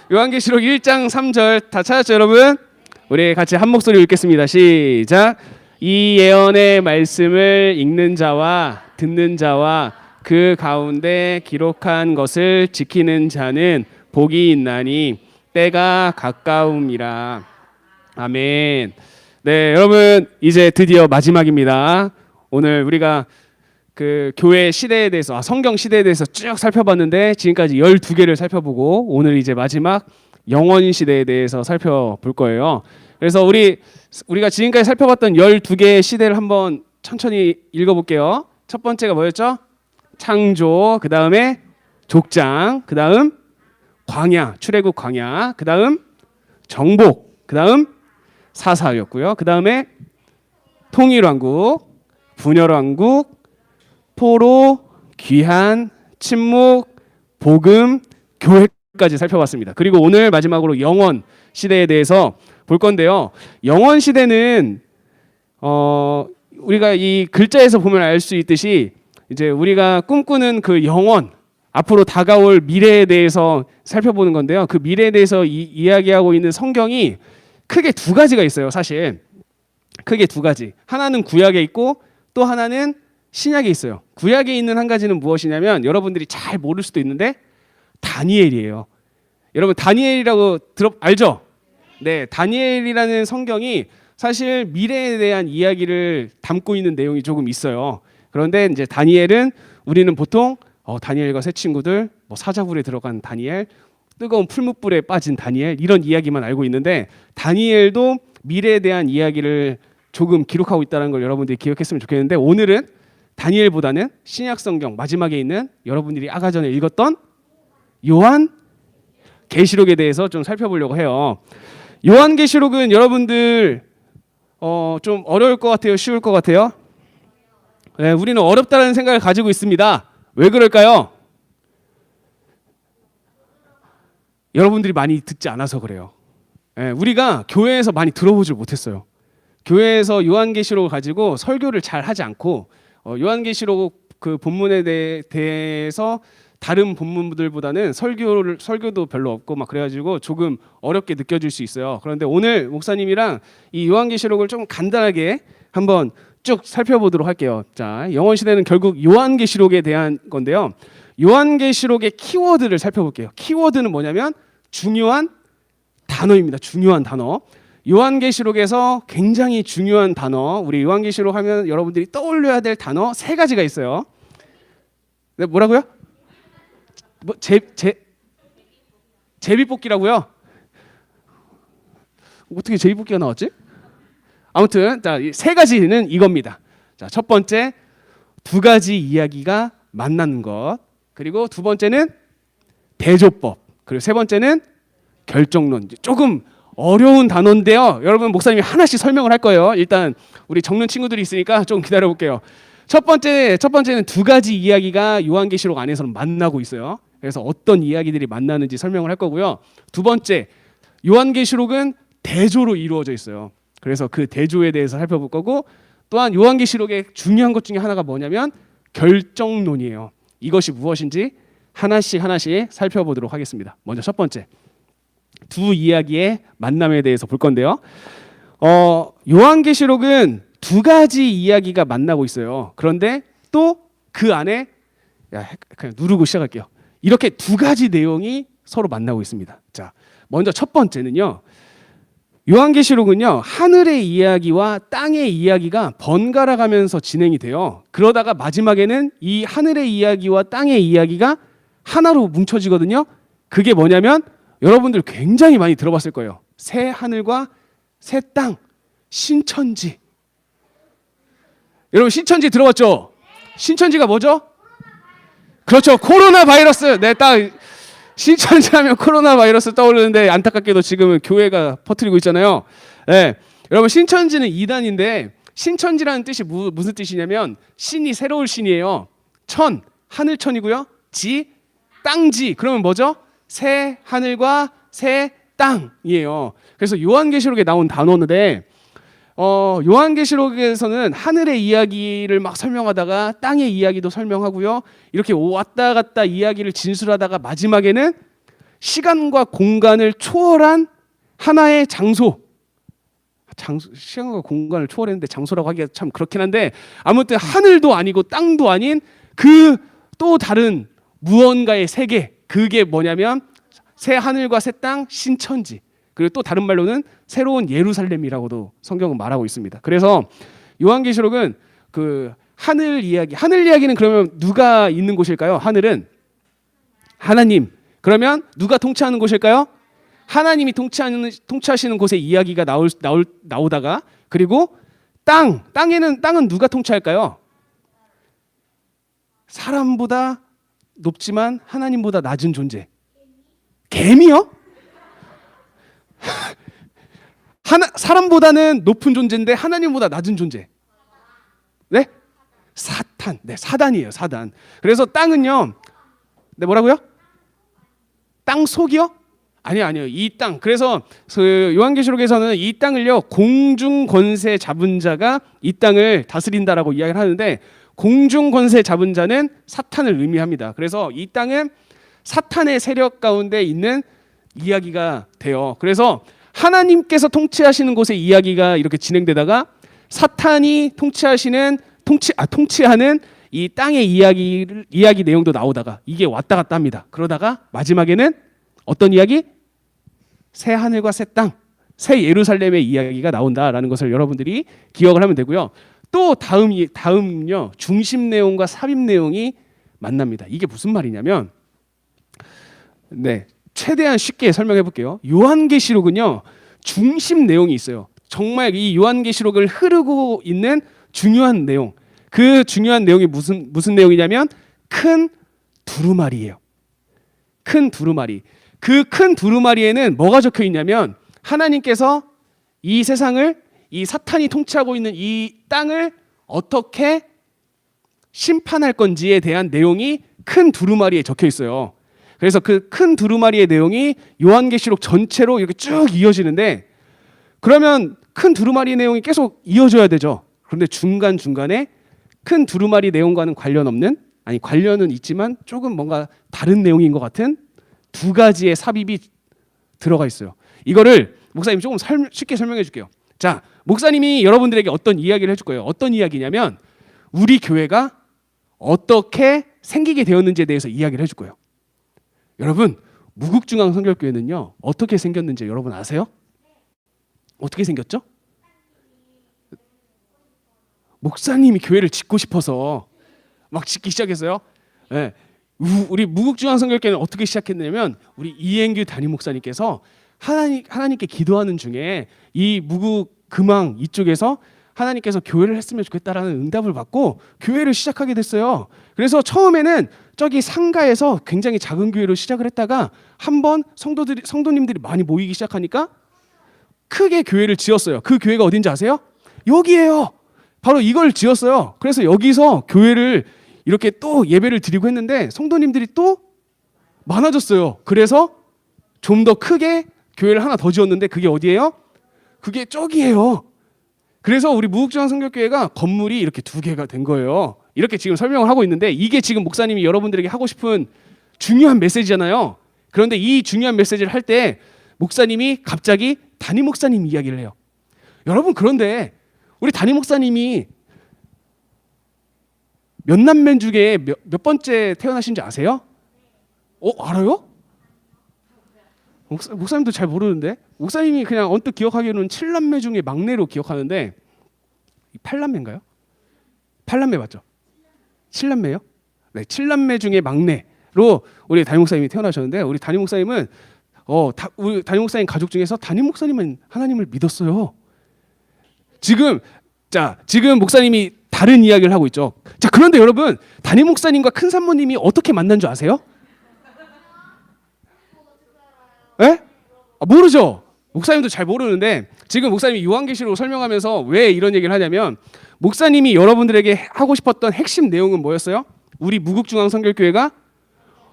요한계시록 1장 3절 다 찾았죠, 여러분? 우리 같이 한 목소리 읽겠습니다. 시작. 이 예언의 말씀을 읽는 자와 듣는 자와 그 가운데 기록한 것을 지키는 자는 복이 있나니 때가 가까움이라. 아멘. 네, 여러분 이제 드디어 마지막입니다. 오늘 우리가 그 교회 시대에 대해서 성경 시대에 대해서 쭉 살펴봤는데 지금까지 12개를 살펴보고 오늘 이제 마지막 영원 시대에 대해서 살펴볼 거예요. 그래서 우리가 지금까지 살펴봤던 12개의 시대를 한번 천천히 읽어볼게요. 첫 번째가 뭐였죠? 창조, 그 다음에 족장, 그 다음 광야, 출애굽 광야, 그 다음 정복, 그 다음 사사였고요. 그 다음에 통일왕국, 분열왕국, 포로, 귀한, 침묵, 복음, 교회까지 살펴봤습니다. 그리고 오늘 마지막으로 영원 시대에 대해서 볼 건데요. 영원 시대는 우리가 이 글자에서 보면 알 수 있듯이 이제 우리가 꿈꾸는 그 영원, 앞으로 다가올 미래에 대해서 살펴보는 건데요. 그 미래에 대해서 이야기하고 있는 성경이 크게 두 가지가 있어요. 사실 크게 두 가지. 하나는 구약에 있고 또 하나는 신약에 있어요. 구약에 있는 한 가지는 무엇이냐면 여러분들이 잘 모를 수도 있는데 다니엘이에요. 여러분 다니엘이라고 알죠? 네, 다니엘이라는 성경이 사실 미래에 대한 이야기를 담고 있는 내용이 조금 있어요. 그런데 이제 다니엘은 우리는 보통 다니엘과 새 친구들, 뭐 사자굴에 들어간 다니엘, 뜨거운 풀무불에 빠진 다니엘 이런 이야기만 알고 있는데 다니엘도 미래에 대한 이야기를 조금 기록하고 있다는 걸 여러분들이 기억했으면 좋겠는데 오늘은 다니엘보다는 신약 성경 마지막에 있는 여러분들이 아까 전에 읽었던 요한 계시록에 대해서 좀 살펴보려고 해요. 요한 계시록은 여러분들 좀 어려울 것 같아요? 쉬울 것 같아요? 네, 우리는 어렵다는 생각을 가지고 있습니다. 왜 그럴까요? 여러분들이 많이 듣지 않아서 그래요. 네, 우리가 교회에서 많이 들어보질 못했어요. 교회에서 요한계시록을 가지고 설교를 잘 하지 않고 요한계시록 그 본문에 대해서 다른 본문들보다는 설교도 별로 없고 막 그래가지고 조금 어렵게 느껴질 수 있어요. 그런데 오늘 목사님이랑 이 요한계시록을 좀 간단하게 한번 쭉 살펴보도록 할게요. 자, 영원 시대는 결국 요한계시록에 대한 건데요. 요한계시록의 키워드를 살펴볼게요. 키워드는 뭐냐면 중요한 단어입니다. 중요한 단어. 요한계시록에서 굉장히 중요한 단어, 우리 요한계시록 하면 여러분들이 떠올려야 될 단어 세 가지가 있어요. 네, 뭐라고요? 제비뽑기라고요? 어떻게 제비뽑기가 나왔지? 아무튼 자, 세 가지는 이겁니다. 자, 첫 번째 두 가지 이야기가 만나는 것, 그리고 두 번째는 대조법, 그리고 세 번째는 결정론. 조금 어려운 단어인데요. 여러분 목사님이 하나씩 설명을 할 거예요. 일단 우리 적는 친구들이 있으니까 좀 기다려 볼게요. 첫 번째는 두 가지 이야기가 요한계시록 안에서는 만나고 있어요. 그래서 어떤 이야기들이 만나는지 설명을 할 거고요. 두 번째, 요한계시록은 대조로 이루어져 있어요. 그래서 그 대조에 대해서 살펴볼 거고, 또한 요한계시록의 중요한 것 중에 하나가 뭐냐면 결정론이에요. 이것이 무엇인지 하나씩 살펴보도록 하겠습니다. 먼저 첫 번째, 두 이야기의 만남에 대해서 볼 건데요. 요한계시록은 두 가지 이야기가 만나고 있어요. 그런데 또 그 안에 그냥 누르고 시작할게요. 이렇게 두 가지 내용이 서로 만나고 있습니다. 자, 먼저 첫 번째는요. 요한계시록은요, 하늘의 이야기와 땅의 이야기가 번갈아 가면서 진행이 돼요. 그러다가 마지막에는 이 하늘의 이야기와 땅의 이야기가 하나로 뭉쳐지거든요. 그게 뭐냐면 여러분들 굉장히 많이 들어봤을 거예요. 새 하늘과 새 땅, 신천지. 여러분 신천지 들어봤죠? 신천지가 뭐죠? 그렇죠. 코로나 바이러스. 네, 딱 신천지 하면 코로나 바이러스 떠오르는데 안타깝게도 지금은 교회가 퍼뜨리고 있잖아요. 네, 여러분 신천지는 이단인데 신천지라는 뜻이 무슨 뜻이냐면 신이 새로울 신이에요. 천, 하늘천이고요. 지, 땅지. 그러면 뭐죠? 새 하늘과 새 땅이에요. 그래서 요한계시록에 나온 단어인데 요한계시록에서는 하늘의 이야기를 막 설명하다가 땅의 이야기도 설명하고요. 이렇게 왔다 갔다 이야기를 진술하다가 마지막에는 시간과 공간을 초월한 하나의 시간과 공간을 초월했는데 장소라고 하기가 참 그렇긴 한데, 아무튼 하늘도 아니고 땅도 아닌 그 또 다른 무언가의 세계, 그게 뭐냐면 새 하늘과 새 땅, 신천지, 그리고 또 다른 말로는 새로운 예루살렘이라고도 성경은 말하고 있습니다. 그래서 요한계시록은 그 하늘 이야기는 그러면 누가 있는 곳일까요? 하늘은 하나님. 그러면 누가 통치하는 곳일까요? 하나님이 통치하시는 곳에 이야기가 나오다가, 그리고 땅은 누가 통치할까요? 사람보다 높지만 하나님보다 낮은 존재. 개미요? 사람보다는 높은 존재인데 하나님보다 낮은 존재. 네? 사탄. 네, 사단이에요, 사단. 그래서 땅은요. 네, 뭐라고요? 땅 속이요? 아니요. 이 땅. 그래서 그 요한계시록에서는 이 땅을요, 공중 권세 잡은 자가 이 땅을 다스린다라고 이야기를 하는데, 공중 권세 잡은 자는 사탄을 의미합니다. 그래서 이 땅은 사탄의 세력 가운데 있는 이야기가 돼요. 그래서 하나님께서 통치하시는 곳에 이야기가 이렇게 진행되다가 사탄이 통치하는 이 땅의 이야기 내용도 나오다가 이게 왔다 갔다 합니다. 그러다가 마지막에는 어떤 이야기? 새 하늘과 새 땅, 새 예루살렘의 이야기가 나온다라는 것을 여러분들이 기억을 하면 되고요. 또 다음은요, 중심 내용과 삽입 내용이 만납니다. 이게 무슨 말이냐면, 네, 최대한 쉽게 설명해 볼게요. 요한계시록은요, 중심 내용이 있어요. 정말 이 요한계시록을 흐르고 있는 중요한 내용. 그 중요한 내용이 무슨 내용이냐면 큰 두루마리예요. 큰 두루마리. 그 큰 두루마리에는 뭐가 적혀 있냐면 하나님께서 이 세상을, 이 사탄이 통치하고 있는 이 땅을 어떻게 심판할 건지에 대한 내용이 큰 두루마리에 적혀 있어요. 그래서 그 큰 두루마리의 내용이 요한계시록 전체로 이렇게 쭉 이어지는데, 그러면 큰 두루마리 내용이 계속 이어져야 되죠. 그런데 중간중간에 큰 두루마리 내용과는 관련은 있지만 조금 뭔가 다른 내용인 것 같은 두 가지의 삽입이 들어가 있어요. 이거를 목사님 조금 쉽게 설명해 줄게요. 자, 목사님이 여러분들에게 어떤 이야기를 해줄 거예요. 어떤 이야기냐면 우리 교회가 어떻게 생기게 되었는지에 대해서 이야기를 해줄 거예요. 여러분, 무국중앙성결교회는요, 어떻게 생겼는지 여러분 아세요? 어떻게 생겼죠? 목사님이 교회를 짓고 싶어서 막 짓기 시작했어요. 네. 우리 무국중앙성결교회는 어떻게 시작했냐면 우리 이행규 담임 목사님께서 하나님께 기도하는 중에 이 무국 금왕 이쪽에서 하나님께서 교회를 했으면 좋겠다라는 응답을 받고 교회를 시작하게 됐어요. 그래서 처음에는 저기 상가에서 굉장히 작은 교회로 시작을 했다가 한번 성도님들이 많이 모이기 시작하니까 크게 교회를 지었어요. 그 교회가 어딘지 아세요? 여기예요. 바로 이걸 지었어요. 그래서 여기서 교회를 이렇게 또 예배를 드리고 했는데 성도님들이 또 많아졌어요. 그래서 좀 더 크게 교회를 하나 더 지었는데 그게 어디예요? 그게 저기예요. 그래서 우리 무국중앙성결교회가 건물이 이렇게 2개가 된 거예요. 이렇게 지금 설명을 하고 있는데 이게 지금 목사님이 여러분들에게 하고 싶은 중요한 메시지잖아요. 그런데 이 중요한 메시지를 할 때 목사님이 갑자기 담임 목사님 이야기를 해요. 여러분, 그런데 우리 담임 목사님이 몇 남매 중에 몇 번째 태어나신지 아세요? 알아요? 목사님도 잘 모르는데, 목사님이 그냥 언뜻 기억하기로는 7남매 중에 막내로 기억하는데 8남매인가요? 8남매 맞죠? 7남매요? 네, 7남매 중에 막내로 우리 담임 목사님이 태어나셨는데, 우리 담임 목사님은 우리 담임 목사님 가족 중에서 담임 목사님은 하나님을 믿었어요. 지금 목사님이 다른 이야기를 하고 있죠. 자, 그런데 여러분, 담임 목사님과 큰 산모님이 어떻게 만난 줄 아세요? 예? 모르죠. 목사님도 잘 모르는데 지금 목사님이 요한계시록을 설명하면서 왜 이런 얘기를 하냐면, 목사님이 여러분들에게 하고 싶었던 핵심 내용은 뭐였어요? 우리 무국중앙성결교회가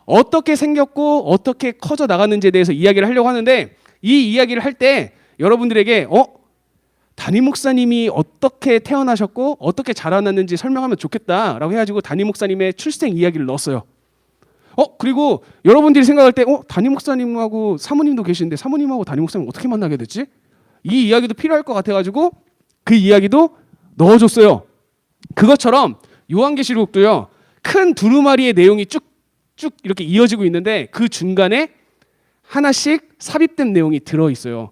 어떻게 생겼고 어떻게 커져 나갔는지에 대해서 이야기를 하려고 하는데, 이 이야기를 할 때 여러분들에게 담임 목사님이 어떻게 태어나셨고 어떻게 자라났는지 설명하면 좋겠다라고 해가지고 담임 목사님의 출생 이야기를 넣었어요. 그리고 여러분들이 생각할 때 담임 목사님하고 사모님도 계시는데 사모님하고 담임 목사님 어떻게 만나게 됐지? 이 이야기도 필요할 것 같아가지고 그 이야기도 넣어줬어요. 그것처럼 요한계시록도요. 큰 두루마리의 내용이 쭉쭉 이렇게 이어지고 있는데 그 중간에 하나씩 삽입된 내용이 들어있어요.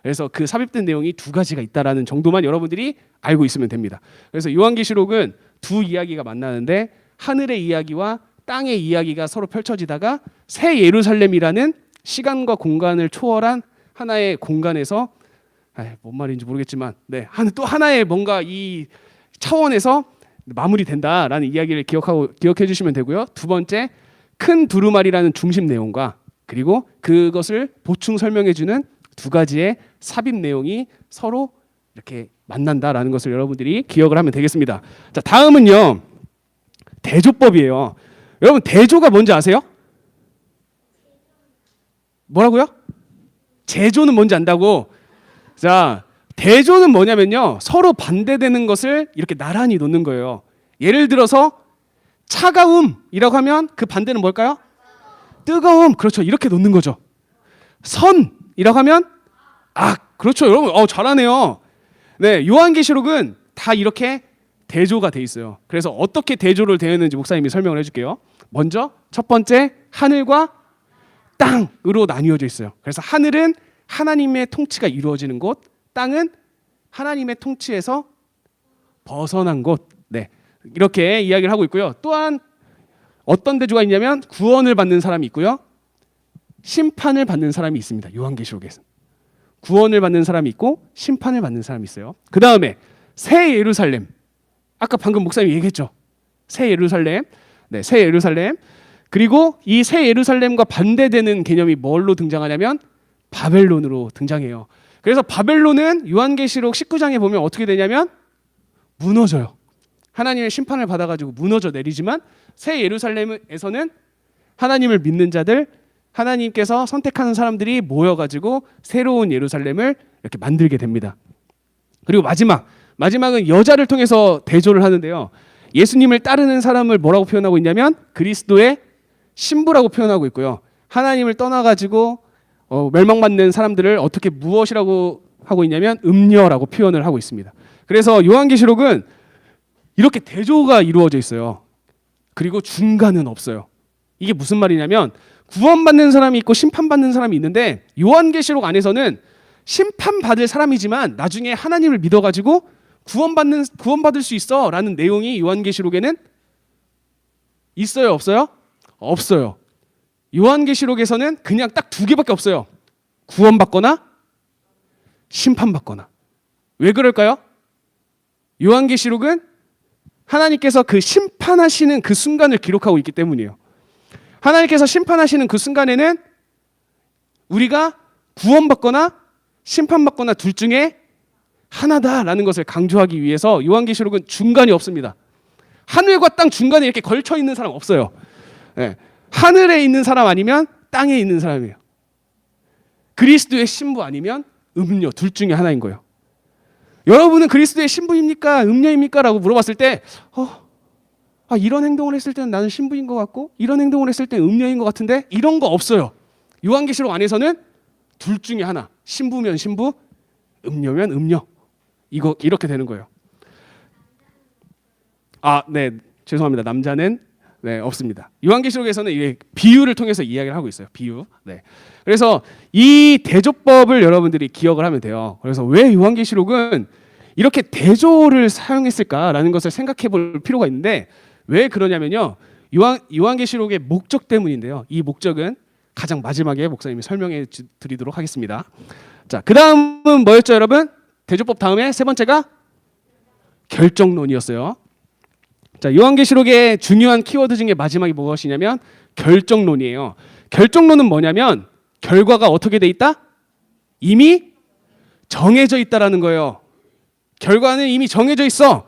그래서 그 삽입된 내용이 두 가지가 있다라는 정도만 여러분들이 알고 있으면 됩니다. 그래서 요한계시록은 두 이야기가 만나는데 하늘의 이야기와 땅의 이야기가 서로 펼쳐지다가 새 예루살렘이라는 시간과 공간을 초월한 하나의 공간에서 뭔 말인지 모르겠지만 또 하나의 뭔가 이 차원에서 마무리된다라는 이야기를 기억해 주시면 되고요. 두 번째, 큰 두루마리라는 중심 내용과 그리고 그것을 보충 설명해 주는 두 가지의 삽입 내용이 서로 이렇게 만난다라는 것을 여러분들이 기억을 하면 되겠습니다. 자, 다음은요. 대조법이에요. 여러분 대조가 뭔지 아세요? 뭐라고요? 제조는 뭔지 안다고? 자, 대조는 뭐냐면요. 서로 반대되는 것을 이렇게 나란히 놓는 거예요. 예를 들어서 차가움이라고 하면 그 반대는 뭘까요? 뜨거움. 그렇죠. 이렇게 놓는 거죠. 선이라고 하면 그렇죠. 여러분 잘하네요. 네, 요한계시록은 다 이렇게 대조가 돼 있어요. 그래서 어떻게 대조를 되었는지 목사님이 설명을 해줄게요. 먼저 첫 번째, 하늘과 땅으로 나뉘어져 있어요. 그래서 하늘은 하나님의 통치가 이루어지는 곳, 땅은 하나님의 통치에서 벗어난 곳. 네, 이렇게 이야기를 하고 있고요. 또한 어떤 대조가 있냐면 구원을 받는 사람이 있고요, 심판을 받는 사람이 있습니다. 요한계시록에서 구원을 받는 사람이 있고 심판을 받는 사람이 있어요. 그 다음에 새 예루살렘, 아까 방금 목사님이 얘기했죠. 새 예루살렘, 새 예루살렘. 그리고 이 새 예루살렘과 반대되는 개념이 뭘로 등장하냐면 바벨론으로 등장해요. 그래서 바벨론은 요한계시록 19장에 보면 어떻게 되냐면 무너져요. 하나님의 심판을 받아가지고 무너져 내리지만 새 예루살렘에서는 하나님을 믿는 자들, 하나님께서 선택하는 사람들이 모여가지고 새로운 예루살렘을 이렇게 만들게 됩니다. 그리고 마지막은 여자를 통해서 대조를 하는데요. 예수님을 따르는 사람을 뭐라고 표현하고 있냐면 그리스도의 신부라고 표현하고 있고요. 하나님을 떠나가지고 멸망받는 사람들을 어떻게 무엇이라고 하고 있냐면 음녀라고 표현을 하고 있습니다. 그래서 요한계시록은 이렇게 대조가 이루어져 있어요. 그리고 중간은 없어요. 이게 무슨 말이냐면 구원받는 사람이 있고 심판받는 사람이 있는데 요한계시록 안에서는 심판받을 사람이지만 나중에 하나님을 믿어가지고 구원받을 수 있어 라는 내용이 요한계시록에는 있어요, 없어요? 없어요. 요한계시록에서는 그냥 딱 두 개밖에 없어요. 구원받거나 심판받거나. 왜 그럴까요? 요한계시록은 하나님께서 그 심판하시는 그 순간을 기록하고 있기 때문이에요. 하나님께서 심판하시는 그 순간에는 우리가 구원받거나 심판받거나 둘 중에 하나다라는 것을 강조하기 위해서 요한계시록은 중간이 없습니다. 하늘과 땅 중간에 이렇게 걸쳐 있는 사람 없어요. 네. 하늘에 있는 사람 아니면 땅에 있는 사람이에요. 그리스도의 신부 아니면 음녀, 둘 중에 하나인 거예요. 여러분은 그리스도의 신부입니까? 음녀입니까? 라고 물어봤을 때 이런 행동을 했을 때는 나는 신부인 것 같고 이런 행동을 했을 때는 음녀인 것 같은데 이런 거 없어요. 요한계시록 안에서는 둘 중에 하나, 신부면 신부, 음녀면 음녀. 이렇게 되는 거예요. 네, 죄송합니다. 남자는 없습니다. 요한계시록에서는 이게 비유를 통해서 이야기를 하고 있어요. 비유. 네. 그래서 이 대조법을 여러분들이 기억을 하면 돼요. 그래서 왜 요한계시록은 이렇게 대조를 사용했을까라는 것을 생각해 볼 필요가 있는데 왜 그러냐면요. 요한계시록의 목적 때문인데요. 이 목적은 가장 마지막에 목사님이 설명해 드리도록 하겠습니다. 자, 그 다음은 뭐였죠, 여러분? 대조법 다음에 세 번째가 결정론이었어요. 자, 요한계시록의 중요한 키워드 중에 마지막이 무엇이냐면 결정론이에요. 결정론은 뭐냐면 결과가 어떻게 돼 있다? 이미 정해져 있다라는 거예요. 결과는 이미 정해져 있어.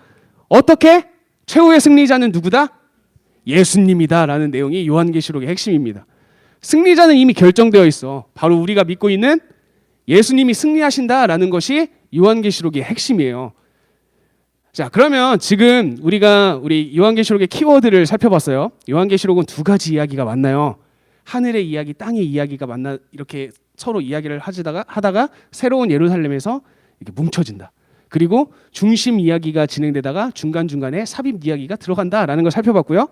어떻게? 최후의 승리자는 누구다? 예수님이다라는 내용이 요한계시록의 핵심입니다. 승리자는 이미 결정되어 있어. 바로 우리가 믿고 있는 예수님이 승리하신다라는 것이 요한계시록의 핵심이에요. 자, 그러면 지금 우리 요한계시록의 키워드를 살펴봤어요. 요한계시록은 두 가지 이야기가 만나요. 하늘의 이야기, 땅의 이야기가 만나 이렇게 서로 이야기를 하다가 새로운 예루살렘에서 이렇게 뭉쳐진다. 그리고 중심 이야기가 진행되다가 중간중간에 삽입 이야기가 들어간다라는 걸 살펴봤고요.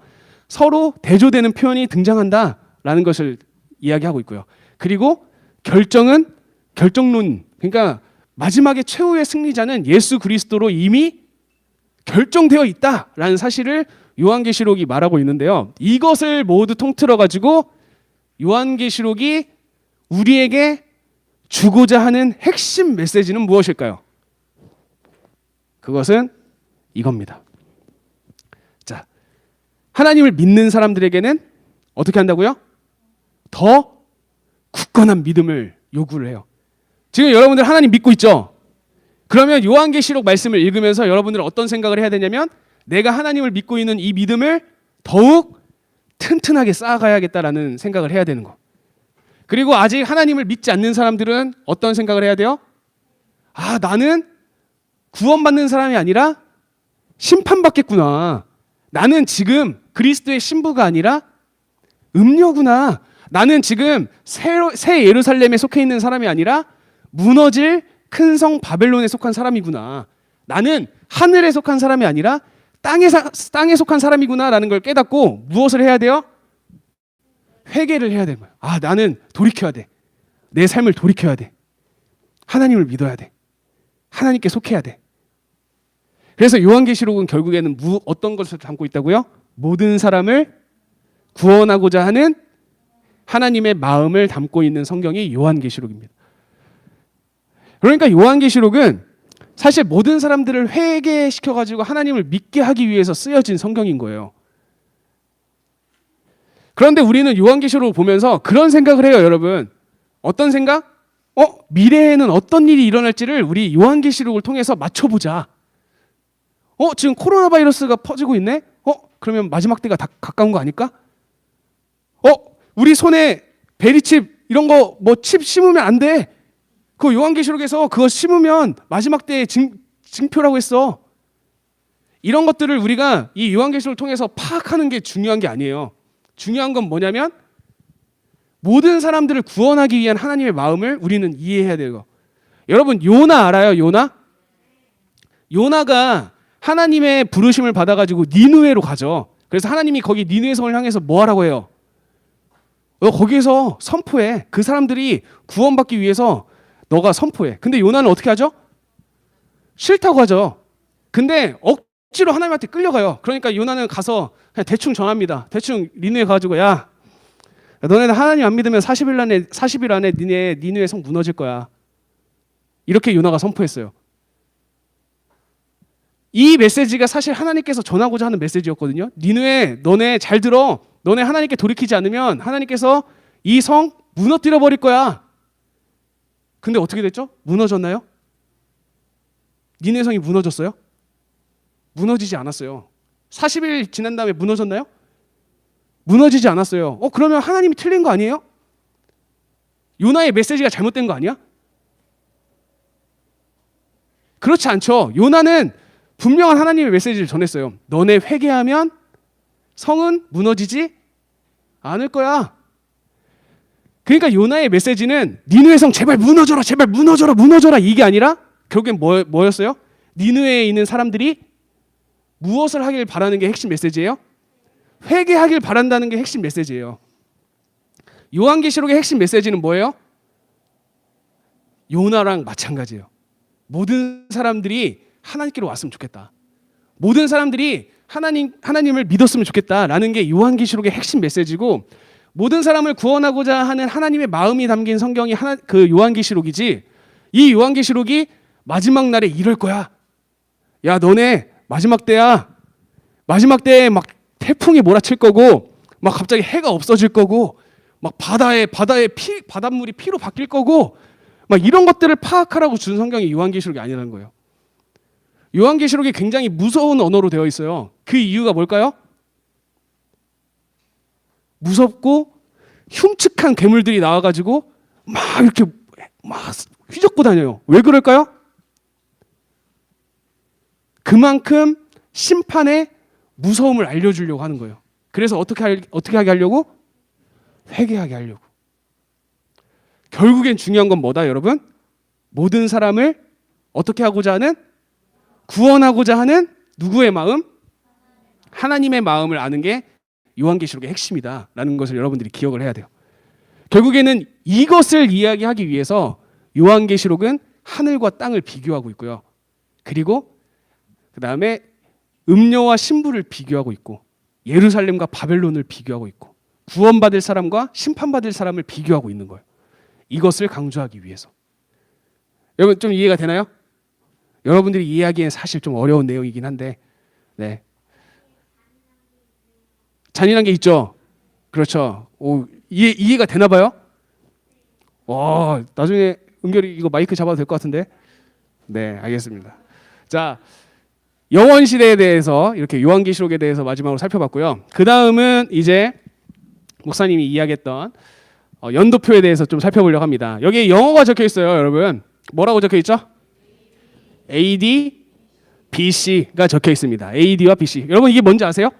서로 대조되는 표현이 등장한다라는 것을 이야기하고 있고요. 그리고 결정론, 그러니까 마지막에 최후의 승리자는 예수 그리스도로 이미 결정되어 있다라는 사실을 요한계시록이 말하고 있는데요. 이것을 모두 통틀어 가지고 요한계시록이 우리에게 주고자 하는 핵심 메시지는 무엇일까요? 그것은 이겁니다. 자, 하나님을 믿는 사람들에게는 어떻게 한다고요? 더 굳건한 믿음을 요구를 해요. 지금 여러분들 하나님 믿고 있죠? 그러면 요한계시록 말씀을 읽으면서 여러분들은 어떤 생각을 해야 되냐면 내가 하나님을 믿고 있는 이 믿음을 더욱 튼튼하게 쌓아가야겠다라는 생각을 해야 되는 거. 그리고 아직 하나님을 믿지 않는 사람들은 어떤 생각을 해야 돼요? 아, 나는 구원받는 사람이 아니라 심판받겠구나. 나는 지금 그리스도의 신부가 아니라 음녀구나. 나는 지금 새 예루살렘에 속해 있는 사람이 아니라 무너질 큰 성 바벨론에 속한 사람이구나. 나는 하늘에 속한 사람이 아니라 땅에 속한 사람이구나라는 걸 깨닫고 무엇을 해야 돼요? 회개를 해야 되는 거예요. 아, 나는 돌이켜야 돼. 내 삶을 돌이켜야 돼. 하나님을 믿어야 돼. 하나님께 속해야 돼. 그래서 요한계시록은 결국에는 어떤 것을 담고 있다고요? 모든 사람을 구원하고자 하는 하나님의 마음을 담고 있는 성경이 요한계시록입니다. 그러니까 요한계시록은 사실 모든 사람들을 회개시켜가지고 하나님을 믿게 하기 위해서 쓰여진 성경인 거예요. 그런데 우리는 요한계시록을 보면서 그런 생각을 해요, 여러분. 어떤 생각? 미래에는 어떤 일이 일어날지를 우리 요한계시록을 통해서 맞춰보자. 지금 코로나 바이러스가 퍼지고 있네? 그러면 마지막 때가 다 가까운 거 아닐까? 우리 손에 베리칩 이런 거 뭐 칩 심으면 안 돼. 그 요한계시록에서 그거 심으면 마지막 때의 징표라고 했어. 이런 것들을 우리가 이 요한계시록을 통해서 파악하는 게 중요한 게 아니에요. 중요한 건 뭐냐면 모든 사람들을 구원하기 위한 하나님의 마음을 우리는 이해해야 돼요. 여러분, 요나 알아요? 요나가 하나님의 부르심을 받아가지고 니느웨로 가죠. 그래서 하나님이 거기 니느웨 성을 향해서 뭐 하라고 해요? 거기에서 선포해. 그 사람들이 구원받기 위해서 너가 선포해. 근데 요나는 어떻게 하죠? 싫다고 하죠. 근데 억지로 하나님한테 끌려가요. 그러니까 요나는 가서 그냥 대충 전합니다. 대충 니느웨 가가지고 야, 너네들 하나님 안 믿으면 40일 안에 니느웨 성 무너질 거야. 이렇게 요나가 선포했어요. 이 메시지가 사실 하나님께서 전하고자 하는 메시지였거든요. 니느웨, 너네 잘 들어. 너네 하나님께 돌이키지 않으면 하나님께서 이 성 무너뜨려 버릴 거야. 근데 어떻게 됐죠? 무너졌나요? 니느웨 성이 무너졌어요? 무너지지 않았어요. 40일 지난 다음에 무너졌나요? 무너지지 않았어요. 그러면 하나님이 틀린 거 아니에요? 요나의 메시지가 잘못된 거 아니야? 그렇지 않죠. 요나는 분명한 하나님의 메시지를 전했어요. 너네 회개하면 성은 무너지지 않을 거야. 그러니까 요나의 메시지는 니느웨 성 제발 무너져라, 제발 무너져라 이게 아니라 결국엔 뭐였어요? 니느웨에 있는 사람들이 무엇을 하길 바라는 게 핵심 메시지예요? 회개하길 바란다는 게 핵심 메시지예요. 요한계시록의 핵심 메시지는 뭐예요? 요나랑 마찬가지예요. 모든 사람들이 하나님께로 왔으면 좋겠다. 모든 사람들이 하나님을 믿었으면 좋겠다라는 게 요한계시록의 핵심 메시지고, 모든 사람을 구원하고자 하는 하나님의 마음이 담긴 성경이 그 요한계시록이지, 이 요한계시록이 마지막 날에 이럴 거야. 야, 너네 마지막 때야. 마지막 때에 막 태풍이 몰아칠 거고, 막 갑자기 해가 없어질 거고, 막 바닷물이 피로 바뀔 거고, 막 이런 것들을 파악하라고 준 성경이 요한계시록이 아니라는 거예요. 요한계시록이 굉장히 무서운 언어로 되어 있어요. 그 이유가 뭘까요? 무섭고 흉측한 괴물들이 나와가지고 막 이렇게 막 휘젓고 다녀요. 왜 그럴까요? 그만큼 심판의 무서움을 알려주려고 하는 거예요. 그래서 어떻게 하게 하려고? 회개하게 하려고. 결국엔 중요한 건 뭐다, 여러분? 모든 사람을 어떻게 하고자 하는? 구원하고자 하는 누구의 마음? 하나님의 마음을 아는 게 요한계시록의 핵심이다라는 것을 여러분들이 기억을 해야 돼요. 결국에는 이것을 이야기하기 위해서 요한계시록은 하늘과 땅을 비교하고 있고요. 그리고 그 다음에 음녀와 신부를 비교하고 있고, 예루살렘과 바벨론을 비교하고 있고, 구원받을 사람과 심판받을 사람을 비교하고 있는 거예요. 이것을 강조하기 위해서. 여러분 좀 이해가 되나요? 여러분들이 이해하기엔 사실 좀 어려운 내용이긴 한데, 네. 잔인한 게 있죠. 그렇죠. 오, 이해가 되나 봐요. 와, 나중에 은결이 이거 마이크 잡아도 될 것 같은데. 네, 알겠습니다. 자, 영원 시대에 대해서 이렇게 요한계시록에 대해서 마지막으로 살펴봤고요. 그 다음은 이제 목사님이 이야기했던 연도표에 대해서 좀 살펴보려고 합니다. 여기에 영어가 적혀 있어요, 여러분. 뭐라고 적혀 있죠? AD, BC가 적혀 있습니다. AD와 BC. 여러분 이게 뭔지 아세요?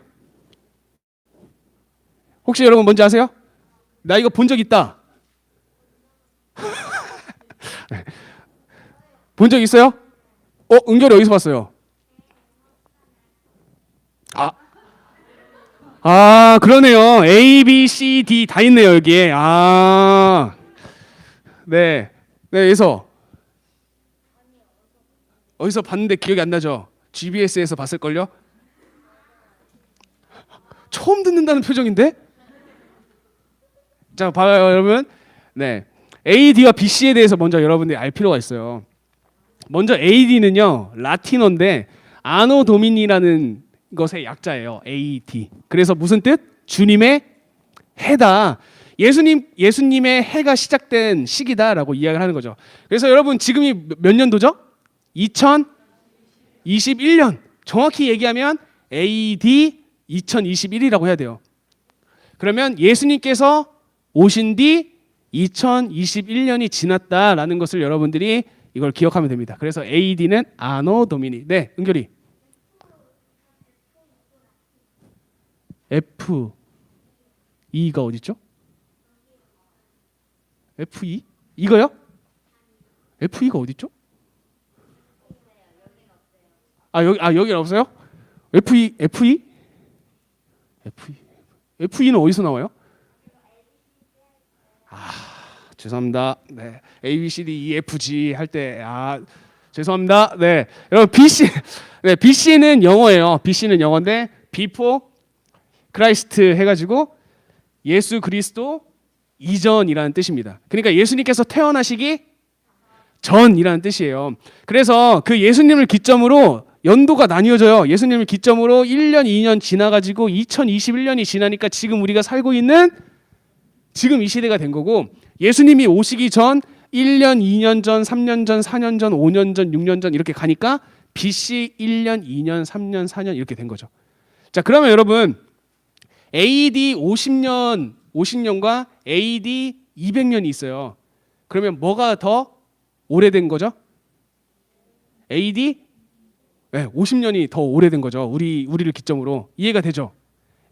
혹시 여러분 뭔지 아세요? 나 이거 본 적 있다. 본 적 있어요? 은결이 어디서 봤어요? 그러네요. A, B, C, D 다 있네요, 여기에. 네. 네, 그래서 어디서 봤는데 기억이 안 나죠? GBS에서 봤을걸요? 처음 듣는다는 표정인데? 자, 봐요, 여러분. 네. AD와 BC에 대해서 먼저 여러분들이 알 필요가 있어요. 먼저 AD는요, 라틴어인데 아노 도미니라는 것의 약자예요. AD. 그래서 무슨 뜻? 주님의 해다. 예수님의 해가 시작된 시기다라고 이야기를 하는 거죠. 그래서 여러분 지금이 몇 년도죠? 2021년. 정확히 얘기하면 AD 2021이라고 해야 돼요. 그러면 예수님께서 오신 뒤 2021년이 지났다라는 것을 여러분들이 이걸 기억하면 됩니다. 그래서 AD는 아노 도미니. 네, 은결이. F2가 어디 있죠? F2? 이거요? F2가 어디 있죠? 여기는 없어요? F2? F2는 어디서 나와요? 죄송합니다. 네. A, B, C, D, E, F, G 할 때 죄송합니다. 네. 여러분 BC. 네, BC는 영어예요. BC는 영어인데 before Christ 해 가지고 예수 그리스도 이전이라는 뜻입니다. 그러니까 예수님께서 태어나시기 전이라는 뜻이에요. 그래서 그 예수님을 기점으로 연도가 나뉘어져요. 예수님을 기점으로 1년, 2년 지나 가지고 2021년이 지나니까 지금 우리가 살고 있는 지금 이 시대가 된 거고, 예수님이 오시기 전 1년, 2년 전, 3년 전, 4년 전, 5년 전, 6년 전 이렇게 가니까 BC 1년, 2년, 3년, 4년 이렇게 된 거죠. 자, 그러면 여러분 AD 50년과 AD 200년이 있어요. 그러면 뭐가 더 오래된 거죠? AD 50년이 더 오래된 거죠. 우리를 기점으로. 이해가 되죠?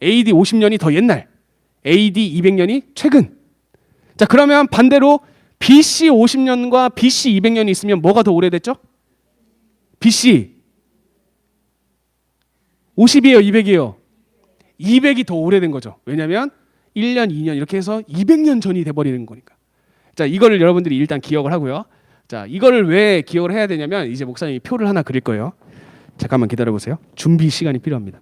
AD 50년이 더 옛날, AD 200년이 최근. 자, 그러면 반대로 BC 50년과 BC 200년이 있으면 뭐가 더 오래됐죠? BC 50이에요, 200이에요? 200이 더 오래된 거죠. 왜냐하면 1년, 2년 이렇게 해서 200년 전이 돼버리는 거니까. 자, 이거를 여러분들이 일단 기억을 하고요. 자, 이거를 왜 기억을 해야 되냐면 이제 목사님이 표를 하나 그릴 거예요. 잠깐만 기다려보세요. 준비 시간이 필요합니다.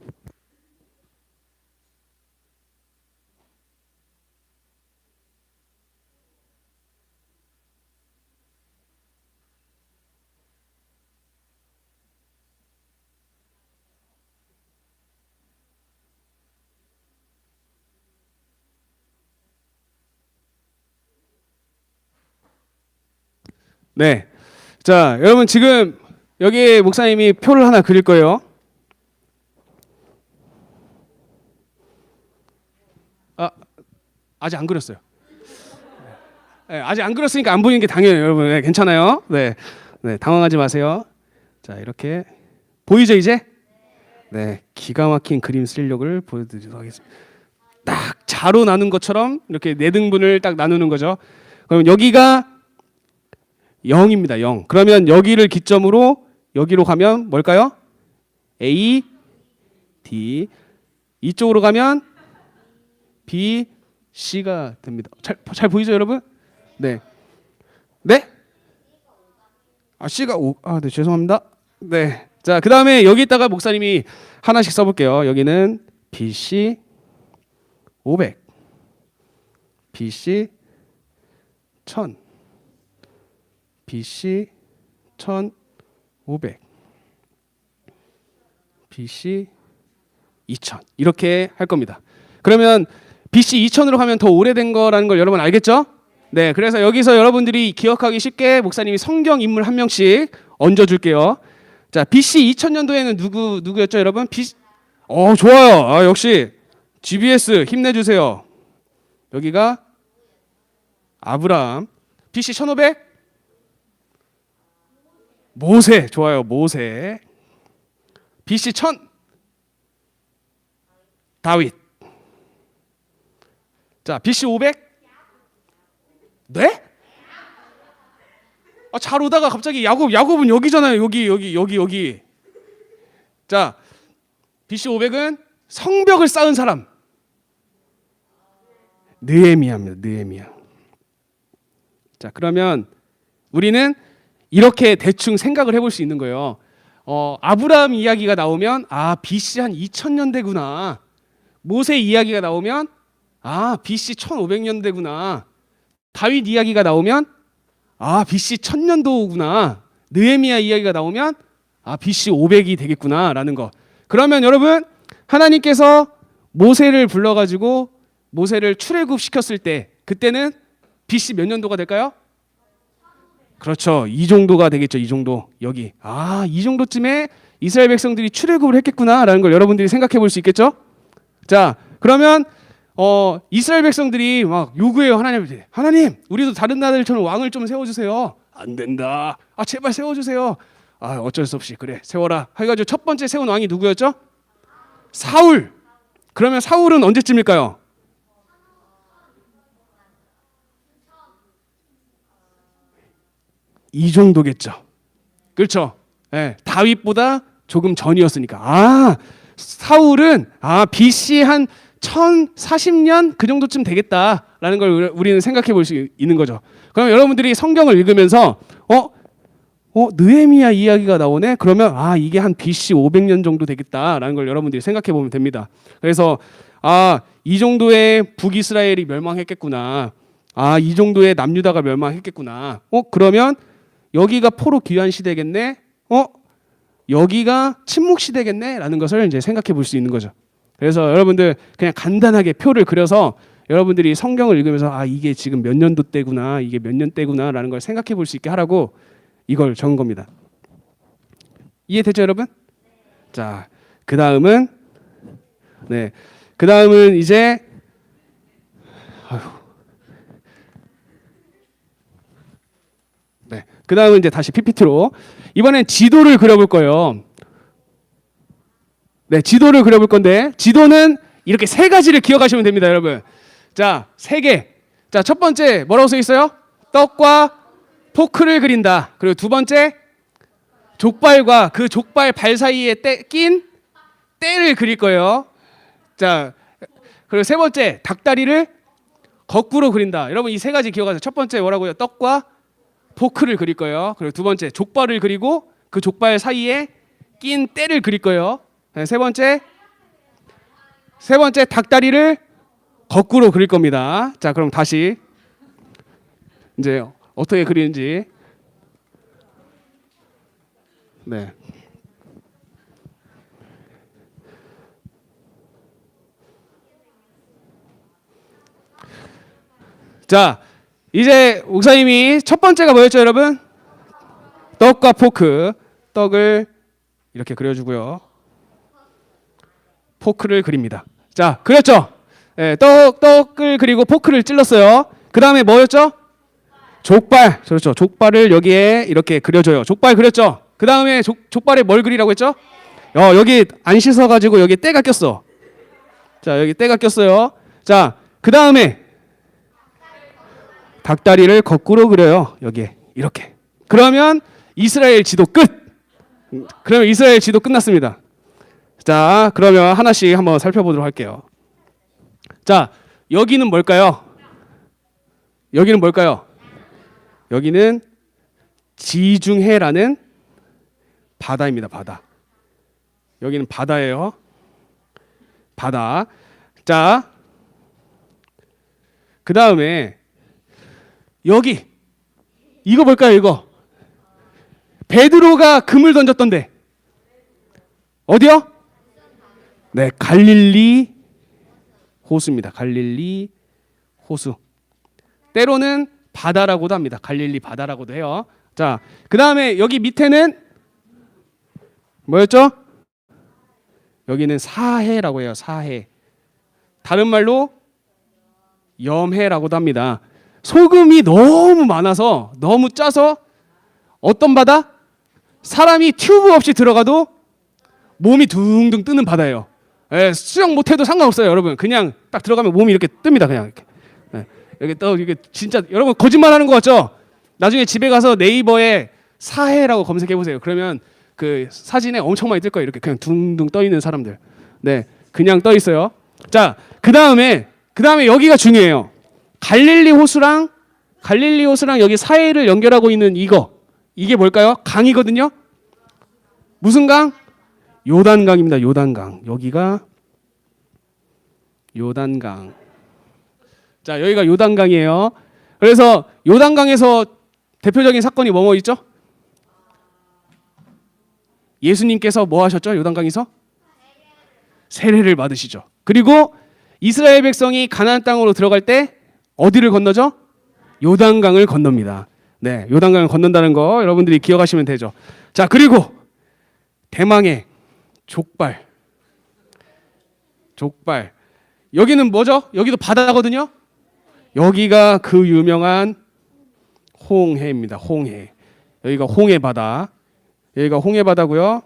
네. 자, 여러분 지금 여기 목사님이 표를 하나 그릴 거예요. 아직 안 그렸어요. 네, 아직 안 그렸으니까 안 보이는 게 당연해요, 여러분. 네, 괜찮아요. 네, 당황하지 마세요. 자, 이렇게 보이죠 이제? 네, 기가 막힌 그림 실력을 보여드리도록 하겠습니다. 딱 자로 나눈 것처럼 이렇게 네 등분을 딱 나누는 거죠. 그럼 여기가 0입니다. 0. 그러면 여기를 기점으로 여기로 가면 뭘까요? A, D. 이쪽으로 가면 B, C가 됩니다. 잘 보이죠, 여러분? 네. 네? 아, C가 5. 아, 네, 죄송합니다. 네. 자, 그다음에 여기다가 목사님이 하나씩 써 볼게요. 여기는 BC 500. BC 1000. BC 1500. BC 2000. 이렇게 할 겁니다. 그러면 BC 2000으로 가면 더 오래된 거라는 걸 여러분 알겠죠? 네, 그래서 여기서 여러분들이 기억하기 쉽게 목사님이 성경 인물 한 명씩 얹어 줄게요. 자, BC 2000년도에는 누구였죠, 여러분? 좋아요. 아, 역시 GBS 힘내주세요. 여기가 아브라함. BC 1500? 모세. 좋아요, 모세. BC 1000? 다윗. 자, BC 500? 네? 아, 잘 오다가 갑자기 야곱은 여기잖아요. 여기. 자, BC 500은 성벽을 쌓은 사람. 느헤미야입니다. 느헤미야. 자, 그러면 우리는 이렇게 대충 생각을 해볼 수 있는 거예요. 아브라함 이야기가 나오면 BC 한 2000년대구나. 모세 이야기가 나오면 BC 1500년대구나. 다윗 이야기가 나오면 BC 1000년도구나. 느헤미야 이야기가 나오면 BC 500이 되겠구나라는 거. 그러면 여러분, 하나님께서 모세를 불러가지고 모세를 출애굽시켰을 때 그때는 BC 몇 년도가 될까요? 그렇죠. 이 정도가 되겠죠. 이 정도. 여기. 이 정도쯤에 이스라엘 백성들이 출애굽을 했겠구나라는 걸 여러분들이 생각해 볼 수 있겠죠? 자, 그러면 이스라엘 백성들이 막 요구해요. 하나님, 우리도 다른 나라들처럼 왕을 좀 세워주세요. 안 된다. 제발 세워주세요. 어쩔 수 없이 그래 세워라. 해가지고 첫 번째 세운 왕이 누구였죠? 사울. 그러면 사울은 언제쯤일까요? 이 정도겠죠. 그렇죠. 네, 다윗보다 조금 전이었으니까. 사울은 BC 한 1040년 그 정도쯤 되겠다라는 걸 우리는 생각해 볼 수 있는 거죠. 그럼 여러분들이 성경을 읽으면서 느헤미야 이야기가 나오네. 그러면 이게 한 BC 500년 정도 되겠다라는 걸 여러분들이 생각해 보면 됩니다. 그래서 이 정도의 북이스라엘이 멸망했겠구나. 이 정도의 남유다가 멸망했겠구나. 그러면 여기가 포로 귀환 시대겠네. 여기가 침묵 시대겠네라는 것을 이제 생각해 볼 수 있는 거죠. 그래서 여러분들 그냥 간단하게 표를 그려서 여러분들이 성경을 읽으면서 이게 지금 몇 년도 때구나, 이게 몇 년 때구나라는 걸 생각해 볼 수 있게 하라고 이걸 적은 겁니다. 이해되죠, 여러분? 자, 그 다음은 이제 그 다음은 이제 다시 PPT로 이번엔 지도를 그려볼 거예요. 네, 지도를 그려볼 건데 지도는 이렇게 세 가지를 기억하시면 됩니다, 여러분. 자, 세 개. 자, 첫 번째 뭐라고 써 있어요? 떡과 포크를 그린다. 그리고 두 번째 족발과 그 족발 발 사이에 낀 때를 그릴 거예요. 자, 그리고 세 번째 닭다리를 거꾸로 그린다. 여러분 이 세 가지 기억하세요. 첫 번째 뭐라고요? 떡과 포크를 그릴 거예요. 그리고 두 번째 족발을 그리고 그 족발 사이에 낀 때를 그릴 거예요. 세 번째 닭다리를 거꾸로 그릴 겁니다. 자, 그럼 다시 이제 어떻게 그리는지. 네. 자, 이제 목사님이 첫 번째가 뭐였죠, 여러분? 떡과 포크. 떡을 이렇게 그려주고요. 포크를 그립니다. 자, 그렸죠? 네, 떡을 그리고 포크를 찔렀어요. 그 다음에 뭐였죠? 족발. 그렇죠. 족발을 여기에 이렇게 그려줘요. 족발 그렸죠? 그 다음에 족발에 뭘 그리라고 했죠? 여기 안 씻어가지고 여기 때가 꼈어. 자, 여기 때가 꼈어요. 자, 그 다음에 닭다리를 거꾸로 그려요. 여기에 이렇게. 그러면 이스라엘 지도 끝. 그러면 이스라엘 지도 끝났습니다. 자, 그러면 하나씩 한번 살펴보도록 할게요. 자, 여기는 뭘까요? 여기는 뭘까요? 여기는 지중해라는 바다입니다. 바다. 여기는 바다예요. 바다. 자, 그 다음에 여기 이거 볼까요? 이거 베드로가 금을 던졌던데 어디요? 네, 갈릴리 호수입니다. 갈릴리 호수. 때로는 바다라고도 합니다. 갈릴리 바다라고도 해요. 자, 그 다음에 여기 밑에는 뭐였죠? 여기는 사해라고 해요. 사해. 다른 말로 염해라고도 합니다. 소금이 너무 많아서 너무 짜서 어떤 바다? 사람이 튜브 없이 들어가도 몸이 둥둥 뜨는 바다예요. 예, 수영 못해도 상관없어요, 여러분. 그냥 딱 들어가면 몸이 이렇게 뜹니다, 그냥 이렇게. 예, 이렇게 떠 이게 진짜 여러분 거짓말하는 거 같죠? 나중에 집에 가서 네이버에 사해라고 검색해 보세요. 그러면 그 사진에 엄청 많이 뜰 거예요. 이렇게 그냥 둥둥 떠 있는 사람들. 네, 그냥 떠 있어요. 자, 그 다음에 여기가 중요해요. 갈릴리 호수랑 여기 사해를 연결하고 있는 이게 뭘까요? 강이거든요. 무슨 강? 요단강입니다. 요단강. 여기가 요단강. 자, 여기가 요단강이에요. 그래서 요단강에서 대표적인 사건이 뭐뭐 있죠? 예수님께서 뭐 하셨죠? 요단강에서 세례를 받으시죠. 그리고 이스라엘 백성이 가나안 땅으로 들어갈 때 어디를 건너죠? 요단강을 건넙니다. 네, 요단강을 건넌다는 거 여러분들이 기억하시면 되죠. 자, 그리고 대망의 족발. 여기는 뭐죠? 여기도 바다거든요. 여기가 그 유명한 홍해입니다. 홍해. 여기가 홍해 바다. 여기가 홍해 바다고요.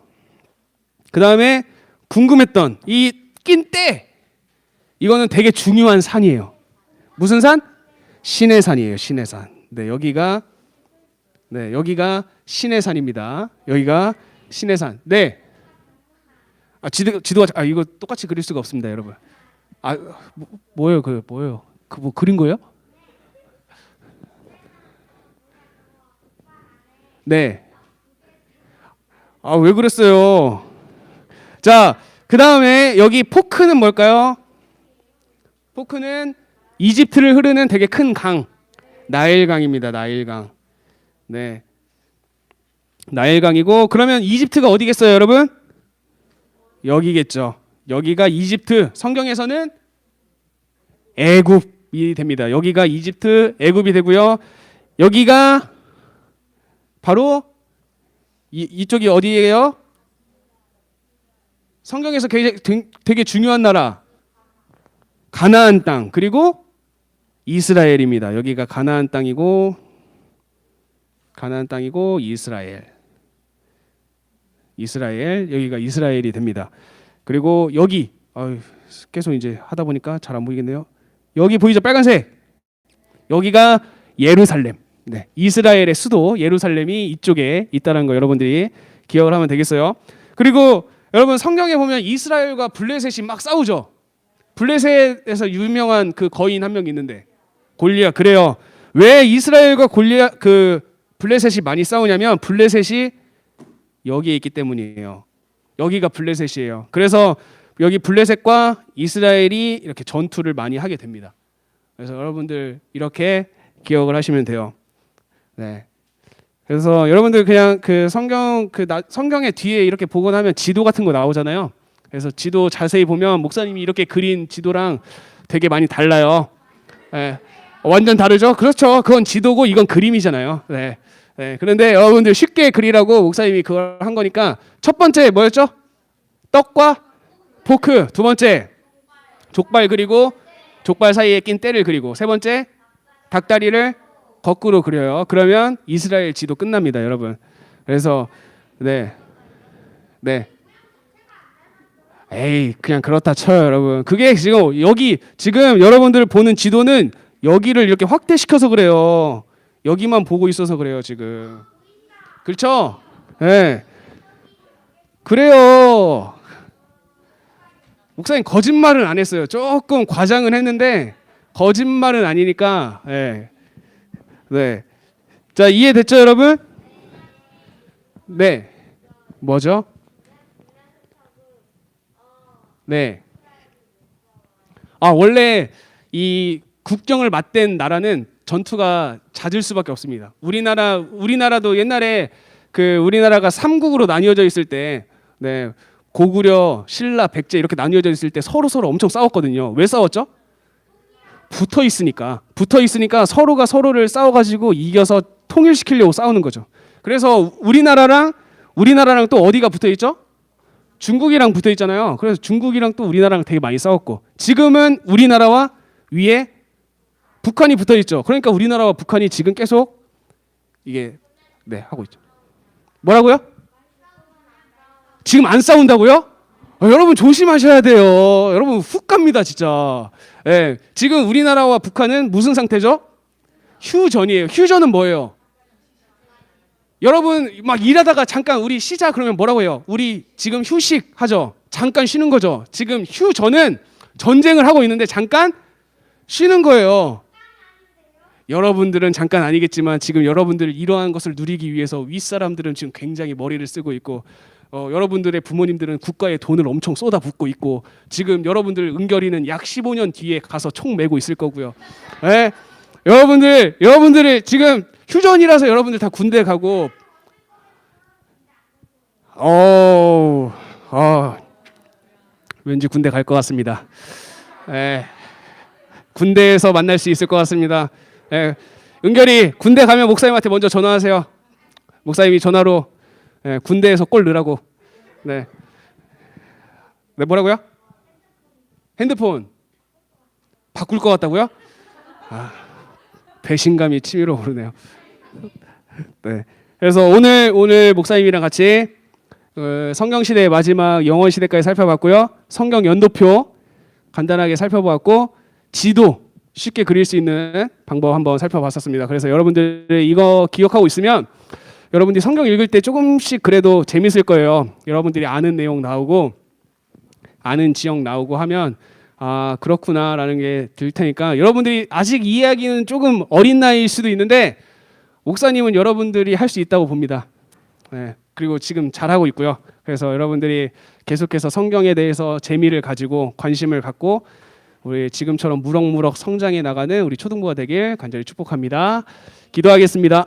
그 다음에 궁금했던 이 낀대. 이거는 되게 중요한 산이에요. 무슨 산? 시내산이에요. 시내산. 네, 여기가 시내산입니다. 여기가 시내산. 네. 지도가 이거 똑같이 그릴 수가 없습니다, 여러분. 뭐예요? 뭐예요? 뭐 그린 거예요? 네. 왜 그랬어요? 자, 그 다음에 여기 포크는 뭘까요? 포크는 이집트를 흐르는 되게 큰 강, 나일강입니다. 나일강. 네, 나일강이고 그러면 이집트가 어디겠어요, 여러분? 여기겠죠. 여기가 이집트. 성경에서는 애굽이 됩니다. 여기가 이집트, 애굽이 되고요. 여기가 바로 이쪽이 어디예요? 성경에서 되게 중요한 나라 가나안 땅 그리고 이스라엘입니다. 여기가 가나안 땅이고 이스라엘 여기가 이스라엘이 됩니다. 그리고 여기 계속 이제 하다 보니까 잘 안 보이겠네요. 여기 보이죠? 빨간색. 여기가 예루살렘. 네, 이스라엘의 수도 예루살렘이 이쪽에 있다는 거 여러분들이 기억을 하면 되겠어요. 그리고 여러분 성경에 보면 이스라엘과 블레셋이 막 싸우죠. 블레셋에서 유명한 그 거인 한 명 있는데 골리앗. 그래요. 왜 이스라엘과 블레셋이 많이 싸우냐면 블레셋이 여기에 있기 때문이에요. 여기가 블레셋이에요. 그래서 여기 블레셋과 이스라엘이 이렇게 전투를 많이 하게 됩니다. 그래서 여러분들 이렇게 기억을 하시면 돼요. 네. 그래서 여러분들 그냥 그 성경의 뒤에 이렇게 보고 나면 지도 같은 거 나오잖아요. 그래서 지도 자세히 보면 목사님이 이렇게 그린 지도랑 되게 많이 달라요. 네. 완전 다르죠? 그렇죠. 그건 지도고 이건 그림이잖아요. 네. 네. 그런데 여러분들 쉽게 그리라고 목사님이 그걸 한 거니까 첫 번째 뭐였죠? 떡과 포크. 두 번째 족발 그리고 족발 사이에 낀 때를 그리고 세 번째 닭다리를 거꾸로 그려요. 그러면 이스라엘 지도 끝납니다, 여러분. 그래서 네. 에이, 그냥 그렇다 쳐요, 여러분. 그게 지금 여러분들 보는 지도는 여기를 이렇게 확대시켜서 그래요. 여기만 보고 있어서 그래요, 지금. 그렇죠? 예. 네. 그래요. 목사님 거짓말은 안 했어요. 조금 과장은 했는데 거짓말은 아니니까. 네. 네. 자, 이해됐죠, 여러분? 네. 뭐죠? 네. 아, 원래 이 국경을 맞댄 나라는 전투가 잦을 수밖에 없습니다. 우리나라도 옛날에 우리나라가 삼국으로 나뉘어져 있을 때, 네, 고구려, 신라, 백제 이렇게 나뉘어져 있을 때 서로 엄청 싸웠거든요. 왜 싸웠죠? 붙어 있으니까 서로가 서로를 싸워가지고 이겨서 통일시키려고 싸우는 거죠. 그래서 우리나라랑 또 어디가 붙어 있죠? 중국이랑 붙어 있잖아요. 그래서 중국이랑 또 우리나라랑 되게 많이 싸웠고, 지금은 우리나라와 위에 북한이 붙어 있죠. 그러니까 우리나라와 북한이 지금 계속 이게 하고 있죠. 뭐라고요? 지금 안 싸운다고요? 여러분 조심하셔야 돼요. 여러분 훅 갑니다, 진짜. 예, 지금 우리나라와 북한은 무슨 상태죠? 휴전이에요. 휴전은 뭐예요? 여러분 막 일하다가 잠깐 우리 쉬자 그러면 뭐라고 해요? 우리 지금 휴식하죠. 잠깐 쉬는 거죠. 지금 휴전은 전쟁을 하고 있는데 잠깐 쉬는 거예요. 여러분들은 잠깐 아니겠지만 지금 여러분들 이러한 것을 누리기 위해서 윗사람들은 지금 굉장히 머리를 쓰고 있고, 여러분들의 부모님들은 국가에 돈을 엄청 쏟아붓고 있고, 지금 여러분들 은결이는 약 15년 뒤에 가서 총 메고 있을 거고요. 예? 여러분들이 지금 휴전이라서 여러분들 다 군대 가고, 왠지 군대 갈 것 같습니다. 예. 군대에서 만날 수 있을 것 같습니다. 예. 은결이 군대 가면 목사님한테 먼저 전화하세요. 목사님이 전화로 군대에서 골 넣으라고. 네. 네, 뭐라고요? 핸드폰 바꿀 것 같다고요? 아, 배신감이 치밀어 오르네요. 네. 그래서 오늘 목사님이랑 같이 성경 시대의 마지막 영원 시대까지 살펴봤고요. 성경 연도표 간단하게 살펴보았고, 지도 쉽게 그릴 수 있는 방법 한번 살펴봤었습니다. 그래서 여러분들이 이거 기억하고 있으면 여러분들이 성경 읽을 때 조금씩 그래도 재밌을 거예요. 여러분들이 아는 내용 나오고 아는 지역 나오고 하면 아, 그렇구나라는 게 들 테니까, 여러분들이 아직 이 이야기는 조금 어린 나이일 수도 있는데 목사님은 여러분들이 할 수 있다고 봅니다. 네, 그리고 지금 잘하고 있고요. 그래서 여러분들이 계속해서 성경에 대해서 재미를 가지고 관심을 갖고 우리 지금처럼 무럭무럭 성장해 나가는 우리 초등부가 되길 간절히 축복합니다. 기도하겠습니다.